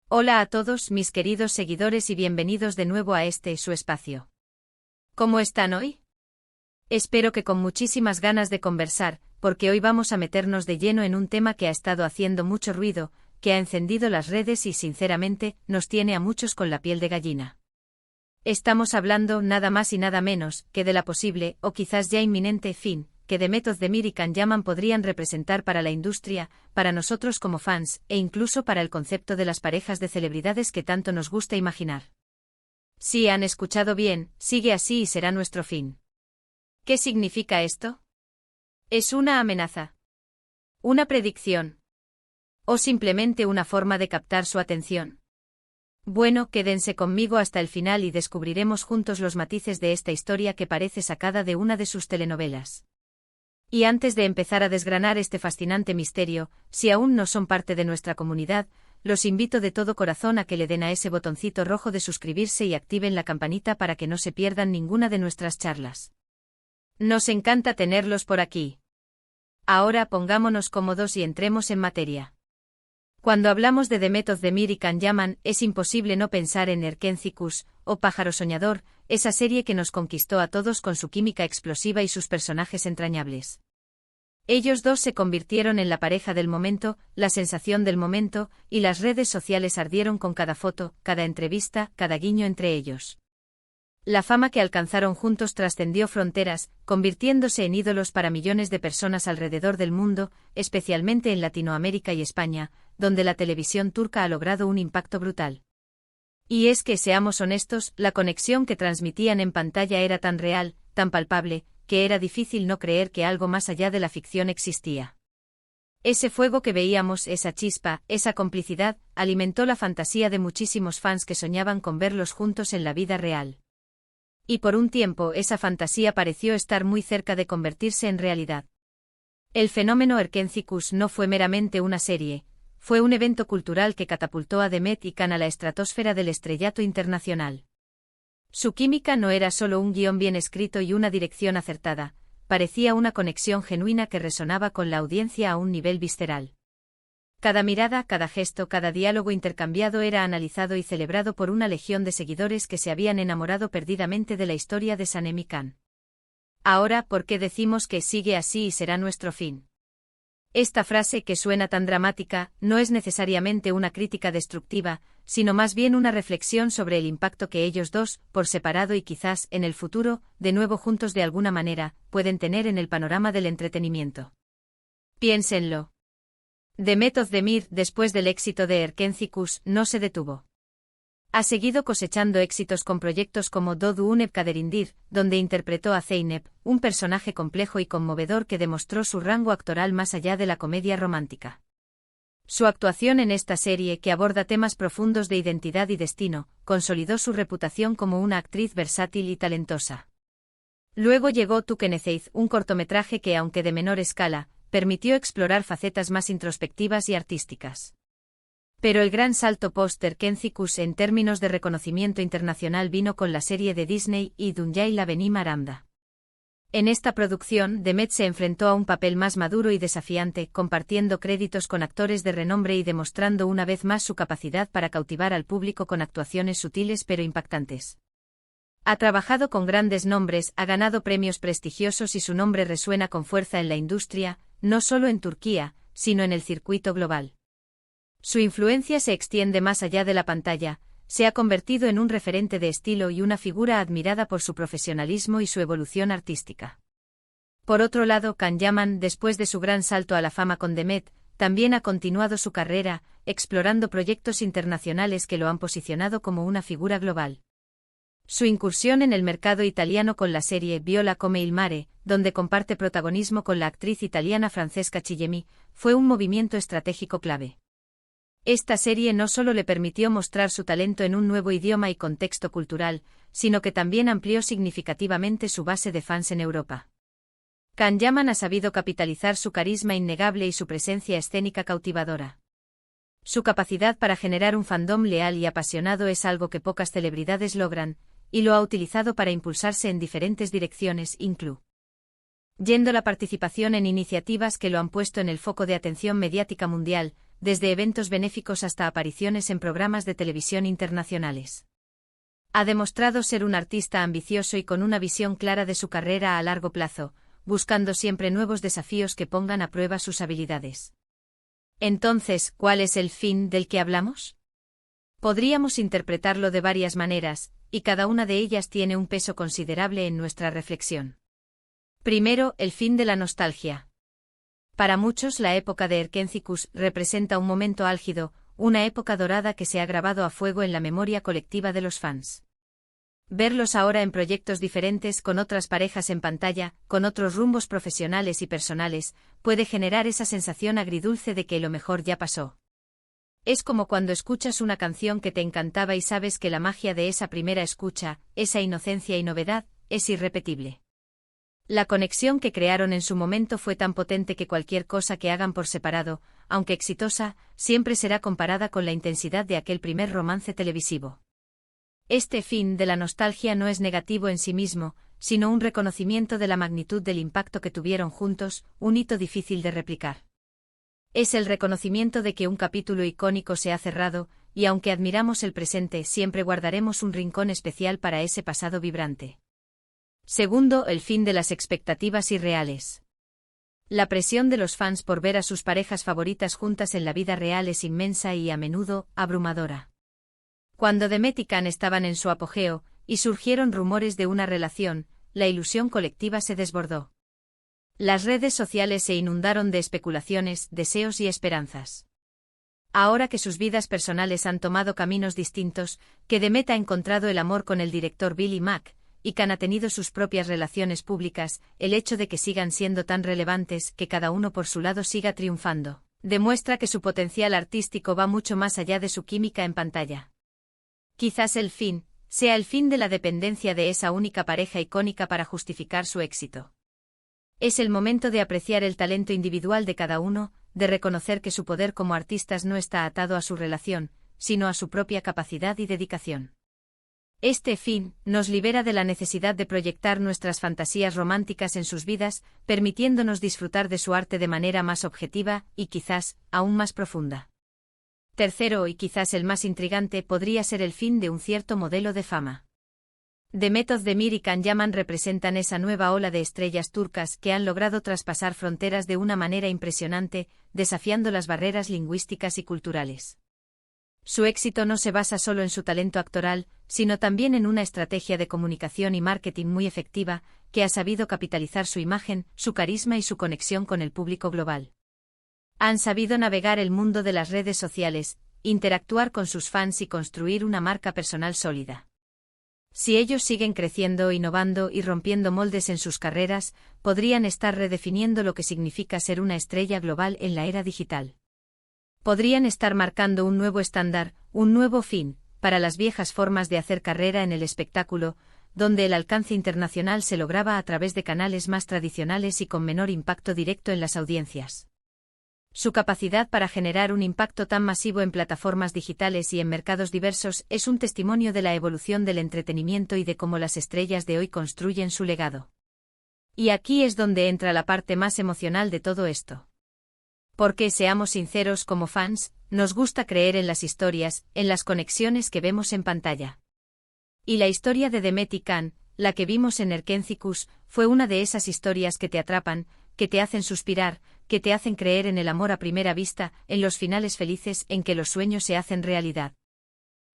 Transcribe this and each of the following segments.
Hola a todos mis queridos seguidores y bienvenidos de nuevo a este su espacio. ¿Cómo están hoy? Espero que con muchísimas ganas de conversar, porque hoy vamos a meternos de lleno en un tema que ha estado haciendo mucho ruido, que ha encendido las redes y sinceramente nos tiene a muchos con la piel de gallina. Estamos hablando nada más y nada menos que de la posible, o quizás ya inminente fin, que The Method de Mir y Can Yaman podrían representar para la industria, para nosotros como fans, e incluso para el concepto de las parejas de celebridades que tanto nos gusta imaginar. Sí, han escuchado bien, sigue así y será nuestro fin. ¿Qué significa esto? ¿Es una amenaza? ¿Una predicción? ¿O simplemente una forma de captar su atención? Bueno, quédense conmigo hasta el final y descubriremos juntos los matices de esta historia que parece sacada de una de sus telenovelas. Y antes de empezar a desgranar este fascinante misterio, si aún no son parte de nuestra comunidad, los invito de todo corazón a que le den a ese botoncito rojo de suscribirse y activen la campanita para que no se pierdan ninguna de nuestras charlas. Nos encanta tenerlos por aquí. Ahora pongámonos cómodos y entremos en materia. Cuando hablamos de The Method de Mir y Can Yaman, es imposible no pensar en Erkenci-Kuş, o Pájaro Soñador, esa serie que nos conquistó a todos con su química explosiva y sus personajes entrañables. Ellos dos se convirtieron en la pareja del momento, la sensación del momento, y las redes sociales ardieron con cada foto, cada entrevista, cada guiño entre ellos. La fama que alcanzaron juntos trascendió fronteras, convirtiéndose en ídolos para millones de personas alrededor del mundo, especialmente en Latinoamérica y España, donde la televisión turca ha logrado un impacto brutal. Y es que, seamos honestos, la conexión que transmitían en pantalla era tan real, tan palpable, que era difícil no creer que algo más allá de la ficción existía. Ese fuego que veíamos, esa chispa, esa complicidad, alimentó la fantasía de muchísimos fans que soñaban con verlos juntos en la vida real. Y por un tiempo esa fantasía pareció estar muy cerca de convertirse en realidad. El fenómeno Erkenci-Kuş no fue meramente una serie, fue un evento cultural que catapultó a Demet y Can a la estratosfera del estrellato internacional. Su química no era solo un guión bien escrito y una dirección acertada, parecía una conexión genuina que resonaba con la audiencia a un nivel visceral. Cada mirada, cada gesto, cada diálogo intercambiado era analizado y celebrado por una legión de seguidores que se habían enamorado perdidamente de la historia de Sanem y Can. Ahora, ¿por qué decimos que sigue así y será nuestro fin? Esta frase, que suena tan dramática, no es necesariamente una crítica destructiva, sino más bien una reflexión sobre el impacto que ellos dos, por separado y quizás, en el futuro, de nuevo juntos de alguna manera, pueden tener en el panorama del entretenimiento. Piénsenlo. The Method de Mir, después del éxito de Erkenci-Kuş, no se detuvo. Ha seguido cosechando éxitos con proyectos como Doğduğun Kaderindir, donde interpretó a Zeynep, un personaje complejo y conmovedor que demostró su rango actoral más allá de la comedia romántica. Su actuación en esta serie, que aborda temas profundos de identidad y destino, consolidó su reputación como una actriz versátil y talentosa. Luego llegó Tukeneceğiz, un cortometraje que, aunque de menor escala, permitió explorar facetas más introspectivas y artísticas. Pero el gran salto post-Erkenci-Kuş en términos de reconocimiento internacional vino con la serie de Disney y Dünya Benim Aramda. En esta producción, Demet se enfrentó a un papel más maduro y desafiante, compartiendo créditos con actores de renombre y demostrando una vez más su capacidad para cautivar al público con actuaciones sutiles pero impactantes. Ha trabajado con grandes nombres, ha ganado premios prestigiosos y su nombre resuena con fuerza en la industria, no solo en Turquía, sino en el circuito global. Su influencia se extiende más allá de la pantalla, se ha convertido en un referente de estilo y una figura admirada por su profesionalismo y su evolución artística. Por otro lado, Can Yaman, después de su gran salto a la fama con Demet, también ha continuado su carrera, explorando proyectos internacionales que lo han posicionado como una figura global. Su incursión en el mercado italiano con la serie Viola come il mare, donde comparte protagonismo con la actriz italiana Francesca Chillemi, fue un movimiento estratégico clave. Esta serie no solo le permitió mostrar su talento en un nuevo idioma y contexto cultural, sino que también amplió significativamente su base de fans en Europa. Can Yaman ha sabido capitalizar su carisma innegable y su presencia escénica cautivadora. Su capacidad para generar un fandom leal y apasionado es algo que pocas celebridades logran, y lo ha utilizado para impulsarse en diferentes direcciones, incluyendo la participación en iniciativas que lo han puesto en el foco de atención mediática mundial, desde eventos benéficos hasta apariciones en programas de televisión internacionales. Ha demostrado ser un artista ambicioso y con una visión clara de su carrera a largo plazo, buscando siempre nuevos desafíos que pongan a prueba sus habilidades. Entonces, ¿cuál es el fin del que hablamos? Podríamos interpretarlo de varias maneras, y cada una de ellas tiene un peso considerable en nuestra reflexión. Primero, el fin de la nostalgia. Para muchos, la época de Erkenci-Kuş representa un momento álgido, una época dorada que se ha grabado a fuego en la memoria colectiva de los fans. Verlos ahora en proyectos diferentes, con otras parejas en pantalla, con otros rumbos profesionales y personales, puede generar esa sensación agridulce de que lo mejor ya pasó. Es como cuando escuchas una canción que te encantaba y sabes que la magia de esa primera escucha, esa inocencia y novedad, es irrepetible. La conexión que crearon en su momento fue tan potente que cualquier cosa que hagan por separado, aunque exitosa, siempre será comparada con la intensidad de aquel primer romance televisivo. Este fin de la nostalgia no es negativo en sí mismo, sino un reconocimiento de la magnitud del impacto que tuvieron juntos, un hito difícil de replicar. Es el reconocimiento de que un capítulo icónico se ha cerrado, y aunque admiramos el presente, siempre guardaremos un rincón especial para ese pasado vibrante. Segundo, el fin de las expectativas irreales. La presión de los fans por ver a sus parejas favoritas juntas en la vida real es inmensa y, a menudo, abrumadora. Cuando Demet y Can estaban en su apogeo, y surgieron rumores de una relación, la ilusión colectiva se desbordó. Las redes sociales se inundaron de especulaciones, deseos y esperanzas. Ahora que sus vidas personales han tomado caminos distintos, que Demet ha encontrado el amor con el director Billy Mack, y Can ha tenido sus propias relaciones públicas, el hecho de que sigan siendo tan relevantes, que cada uno por su lado siga triunfando, demuestra que su potencial artístico va mucho más allá de su química en pantalla. Quizás el fin sea el fin de la dependencia de esa única pareja icónica para justificar su éxito. Es el momento de apreciar el talento individual de cada uno, de reconocer que su poder como artistas no está atado a su relación, sino a su propia capacidad y dedicación. Este fin nos libera de la necesidad de proyectar nuestras fantasías románticas en sus vidas, permitiéndonos disfrutar de su arte de manera más objetiva y quizás aún más profunda. Tercero, y quizás el más intrigante, podría ser el fin de un cierto modelo de fama. Demet Özdemir y Can Yaman representan esa nueva ola de estrellas turcas que han logrado traspasar fronteras de una manera impresionante, desafiando las barreras lingüísticas y culturales. Su éxito no se basa solo en su talento actoral, sino también en una estrategia de comunicación y marketing muy efectiva, que ha sabido capitalizar su imagen, su carisma y su conexión con el público global. Han sabido navegar el mundo de las redes sociales, interactuar con sus fans y construir una marca personal sólida. Si ellos siguen creciendo, innovando y rompiendo moldes en sus carreras, podrían estar redefiniendo lo que significa ser una estrella global en la era digital. Podrían estar marcando un nuevo estándar, un nuevo fin, para las viejas formas de hacer carrera en el espectáculo, donde el alcance internacional se lograba a través de canales más tradicionales y con menor impacto directo en las audiencias. Su capacidad para generar un impacto tan masivo en plataformas digitales y en mercados diversos es un testimonio de la evolución del entretenimiento y de cómo las estrellas de hoy construyen su legado. Y aquí es donde entra la parte más emocional de todo esto. Porque, seamos sinceros, como fans, nos gusta creer en las historias, en las conexiones que vemos en pantalla. Y la historia de Demet y Can, la que vimos en Erkenci-Kuş, fue una de esas historias que te atrapan, que te hacen suspirar, que te hacen creer en el amor a primera vista, en los finales felices en que los sueños se hacen realidad.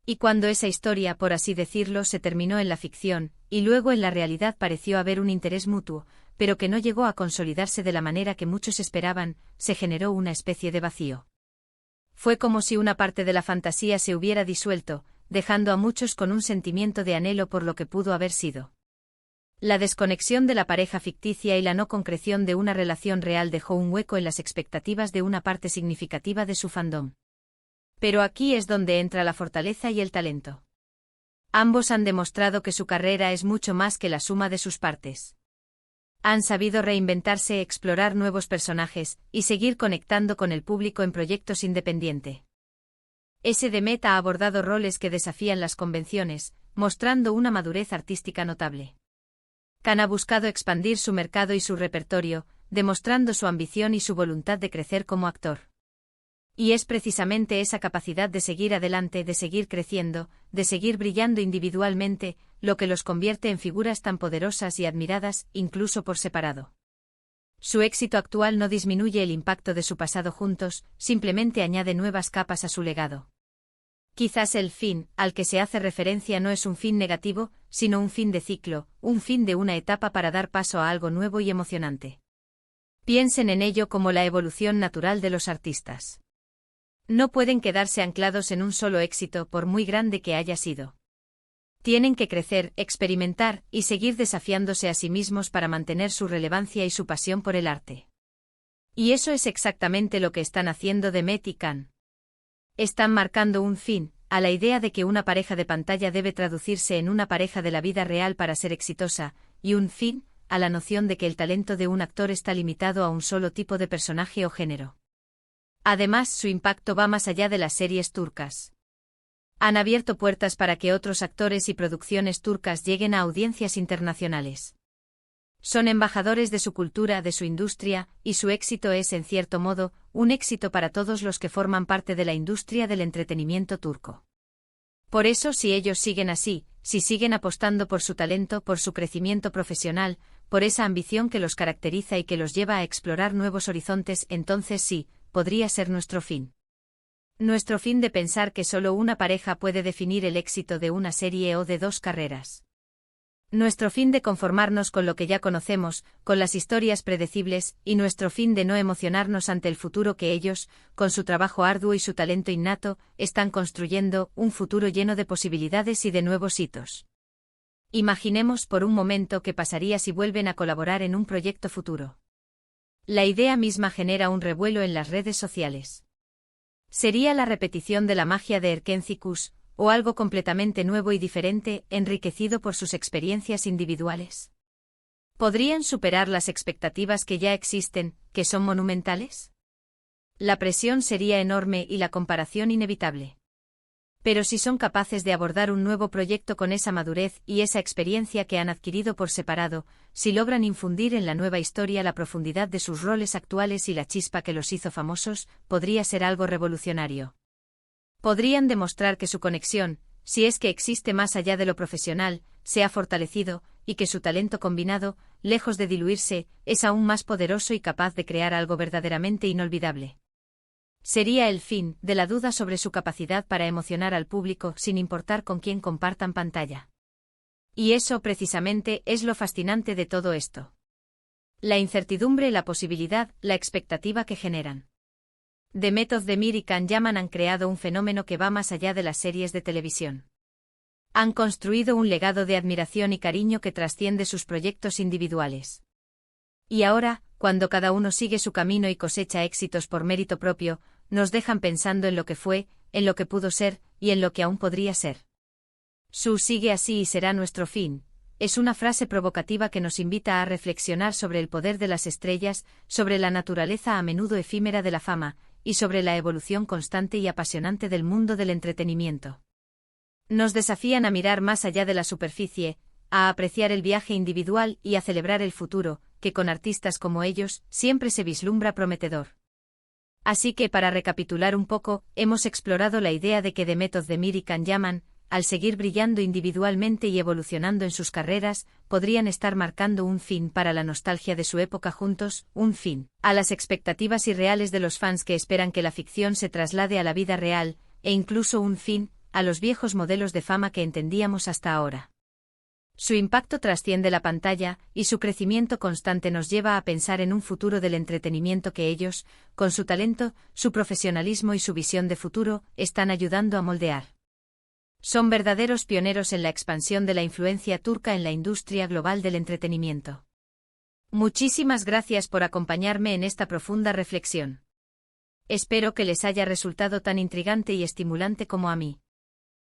Y cuando esa historia, por así decirlo, se terminó en la ficción, y luego en la realidad pareció haber un interés mutuo, pero que no llegó a consolidarse de la manera que muchos esperaban, se generó una especie de vacío. Fue como si una parte de la fantasía se hubiera disuelto, dejando a muchos con un sentimiento de anhelo por lo que pudo haber sido. La desconexión de la pareja ficticia y la no concreción de una relación real dejó un hueco en las expectativas de una parte significativa de su fandom. Pero aquí es donde entra la fortaleza y el talento. Ambos han demostrado que su carrera es mucho más que la suma de sus partes. Han sabido reinventarse, explorar nuevos personajes, y seguir conectando con el público en proyectos independientes. Demet ha abordado roles que desafían las convenciones, mostrando una madurez artística notable. Can ha buscado expandir su mercado y su repertorio, demostrando su ambición y su voluntad de crecer como actor. Y es precisamente esa capacidad de seguir adelante, de seguir creciendo, de seguir brillando individualmente, lo que los convierte en figuras tan poderosas y admiradas, incluso por separado. Su éxito actual no disminuye el impacto de su pasado juntos, simplemente añade nuevas capas a su legado. Quizás el fin, al que se hace referencia no es un fin negativo, sino un fin de ciclo, un fin de una etapa para dar paso a algo nuevo y emocionante. Piensen en ello como la evolución natural de los artistas. No pueden quedarse anclados en un solo éxito por muy grande que haya sido. Tienen que crecer, experimentar y seguir desafiándose a sí mismos para mantener su relevancia y su pasión por el arte. Y eso es exactamente lo que están haciendo Demet y Can. Están marcando un fin a la idea de que una pareja de pantalla debe traducirse en una pareja de la vida real para ser exitosa, y un fin a la noción de que el talento de un actor está limitado a un solo tipo de personaje o género. Además, su impacto va más allá de las series turcas. Han abierto puertas para que otros actores y producciones turcas lleguen a audiencias internacionales. Son embajadores de su cultura, de su industria, y su éxito es, en cierto modo, un éxito para todos los que forman parte de la industria del entretenimiento turco. Por eso, si ellos siguen así, si siguen apostando por su talento, por su crecimiento profesional, por esa ambición que los caracteriza y que los lleva a explorar nuevos horizontes, entonces sí, podría ser nuestro fin. Nuestro fin de pensar que solo una pareja puede definir el éxito de una serie o de dos carreras. Nuestro fin de conformarnos con lo que ya conocemos, con las historias predecibles, y nuestro fin de no emocionarnos ante el futuro que ellos, con su trabajo arduo y su talento innato, están construyendo, un futuro lleno de posibilidades y de nuevos hitos. Imaginemos por un momento qué pasaría si vuelven a colaborar en un proyecto futuro. La idea misma genera un revuelo en las redes sociales. ¿Sería la repetición de la magia de Erkenci Kuş, o algo completamente nuevo y diferente, enriquecido por sus experiencias individuales? ¿Podrían superar las expectativas que ya existen, que son monumentales? La presión sería enorme y la comparación inevitable. Pero si son capaces de abordar un nuevo proyecto con esa madurez y esa experiencia que han adquirido por separado, si logran infundir en la nueva historia la profundidad de sus roles actuales y la chispa que los hizo famosos, podría ser algo revolucionario. Podrían demostrar que su conexión, si es que existe más allá de lo profesional, se ha fortalecido, y que su talento combinado, lejos de diluirse, es aún más poderoso y capaz de crear algo verdaderamente inolvidable. Sería el fin de la duda sobre su capacidad para emocionar al público sin importar con quién compartan pantalla. Y eso precisamente es lo fascinante de todo esto. La incertidumbre, la posibilidad, la expectativa que generan. Demet Özdemir y Can Yaman han creado un fenómeno que va más allá de las series de televisión. Han construido un legado de admiración y cariño que trasciende sus proyectos individuales. Y ahora, cuando cada uno sigue su camino y cosecha éxitos por mérito propio, nos dejan pensando en lo que fue, en lo que pudo ser, y en lo que aún podría ser. Su sigue así y será nuestro fin, es una frase provocativa que nos invita a reflexionar sobre el poder de las estrellas, sobre la naturaleza a menudo efímera de la fama, y sobre la evolución constante y apasionante del mundo del entretenimiento. Nos desafían a mirar más allá de la superficie, a apreciar el viaje individual y a celebrar el futuro, que con artistas como ellos, siempre se vislumbra prometedor. Así que para recapitular un poco, hemos explorado la idea de que Demet Özdemir y Can Yaman, al seguir brillando individualmente y evolucionando en sus carreras, podrían estar marcando un fin para la nostalgia de su época juntos, un fin a las expectativas irreales de los fans que esperan que la ficción se traslade a la vida real, e incluso un fin a los viejos modelos de fama que entendíamos hasta ahora. Su impacto trasciende la pantalla, y su crecimiento constante nos lleva a pensar en un futuro del entretenimiento que ellos, con su talento, su profesionalismo y su visión de futuro, están ayudando a moldear. Son verdaderos pioneros en la expansión de la influencia turca en la industria global del entretenimiento. Muchísimas gracias por acompañarme en esta profunda reflexión. Espero que les haya resultado tan intrigante y estimulante como a mí.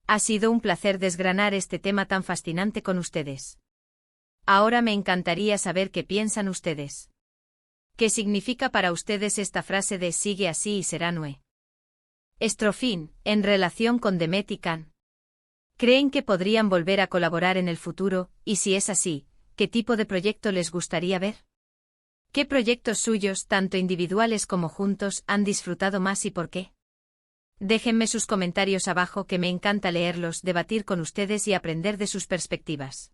Ha sido un placer desgranar este tema tan fascinante con ustedes. Ahora me encantaría saber qué piensan ustedes. ¿Qué significa para ustedes esta frase de sigue así y será Nue? Estrofín, en relación con Demet y Can. ¿Creen que podrían volver a colaborar en el futuro, y si es así, qué tipo de proyecto les gustaría ver? ¿Qué proyectos suyos, tanto individuales como juntos, han disfrutado más y por qué? Déjenme sus comentarios abajo, que me encanta leerlos, debatir con ustedes y aprender de sus perspectivas.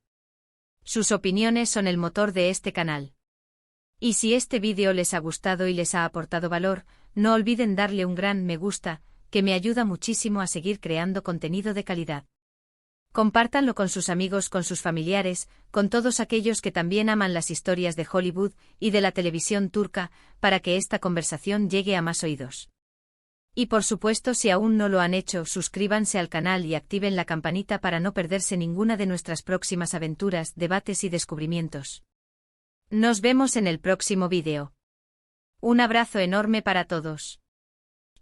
Sus opiniones son el motor de este canal. Y si este vídeo les ha gustado y les ha aportado valor, no olviden darle un gran me gusta, que me ayuda muchísimo a seguir creando contenido de calidad. Compártanlo con sus amigos, con sus familiares, con todos aquellos que también aman las historias de Hollywood y de la televisión turca, para que esta conversación llegue a más oídos. Y por supuesto, si aún no lo han hecho, suscríbanse al canal y activen la campanita para no perderse ninguna de nuestras próximas aventuras, debates y descubrimientos. Nos vemos en el próximo vídeo. Un abrazo enorme para todos.